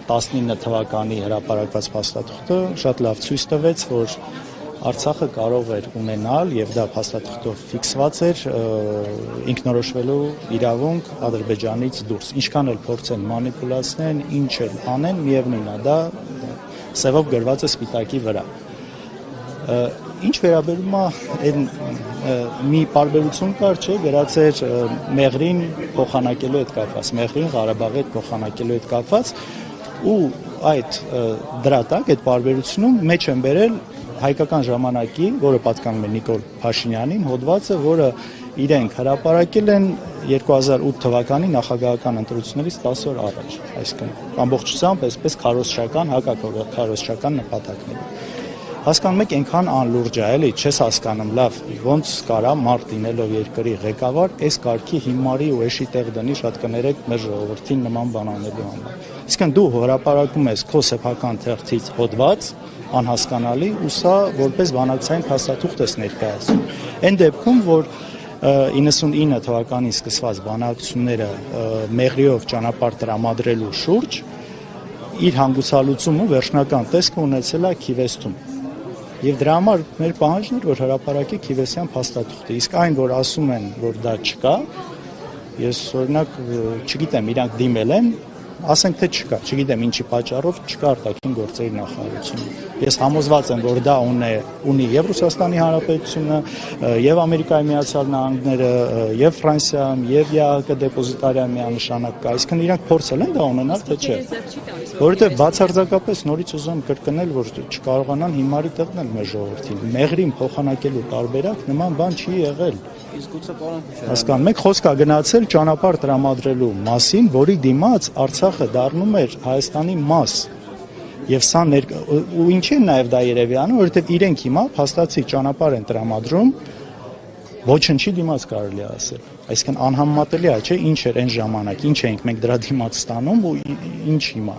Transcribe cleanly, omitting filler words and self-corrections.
19 թվականի հրապարակված փաստաթղթը շատ լավ ցույց տվեց, որ Արցախը կարող էր ունենալ եւ դա փաստաթղթով ֆիքսված էր ինքնորոշվելու իրավունք Ադրբեջանից դուրս։ Ինչքան էլ փորձեն մանիպուլացնեն, ինչ էլ անեն, միևնույնն է, դա սևով գրված է սպիտակի վրա։ Ինչ վերաբերում է այն մի պարբերություն կար, չէ, գրած էր Մեղրին փոխանակելու հետ կապված, Մեղրին Ղարաբաղի հետ փոխանակելու հետ կապված ու այդ դրա տակ այդ պարբերությունում մեջ են բերել հայկական ժամանակի, որը պատկանում է Նիկոլ Փաշինյանին, հոդվածը, որը իրենք հրապարակել են 2008 թվականի նախագահական ընտրություններից 10 օր առաջ, այսինքն ամբողջությամբ այսպես քարոզչական, հակաքարոզչական նպատակներով։ Հասկանում եք, այնքան անլուրջ է, էլի, չես հասկանում, լավ, ոնց կարա մարդ լինելով երկրի ղեկավար, այս կարգի հիմարի ու էշի տեղ դնի, շատ կներեք մեր ժողովրդին նման բան անելու համար։ Իսկն դու հրապարակում ես քո սեփական թերթից հոդված, անհասկանալի, ու սա որպես բանակցային փաստաթուղթ ես ներկայացնում։ Այն դեպքում, որ 99 թվականին սկսված բանակցությունները Մեղրիով ճանապարհ տրամադրելու շուրջ իր հանգուցալուծումը վերջնական տեսքը ունեցել է Քիվեստում։ Եվ դրա համար մեր պահանջն էր, որ հրապարակի Քիվեսյան փաստաթուղթը։ Իսկ այն, որ ասում են, որ դա չկա, ես օրինակ չգիտեմ, իրանք դիմել են, ասենք թե չկա, չգիտեմ ինչի պատճառով չկա արտաքին գործերի նախարարությունը։ Ես համոզված եմ, որ դա ունի եւ Ռուսաստանի Հանրապետությունը, եւ Ամերիկայի Միացյալ Նահանգները, եւ Ֆրանսիան, եւ ԵԱՀԿ դեպոզիտարիան միանշանակ կա, այսինքն իրանք փորձել են դա ունենալ, թե չէ։ Որովհետեւ բացարձակապես նորից ուզում կրկնել, որ չկարողանան հիմարի տեղնել մեր ժողովրդին։ Մեղրին փոխանակելու տարբերակ նման բան չի եղել։ Հասկանում եք, խոսք է գնացել ճանապարհ տրամադրելու մասին, որի դիմաց Արցախը դառնում էր Հայաստանի մաս։ Եվ սա ու ինչի են նաև դա երևի անում, որովհետև իրենք հիմա փաստացի ճանապարհ են տրամադրում ոչնչի դիմաց կարելի ասել։ Այսինքն անհամեմատելի է, չէ՞, ինչ էր այն ժամանակ, ինչ էինք մենք դրա դիմաց ստանում ու ինչ հիմա։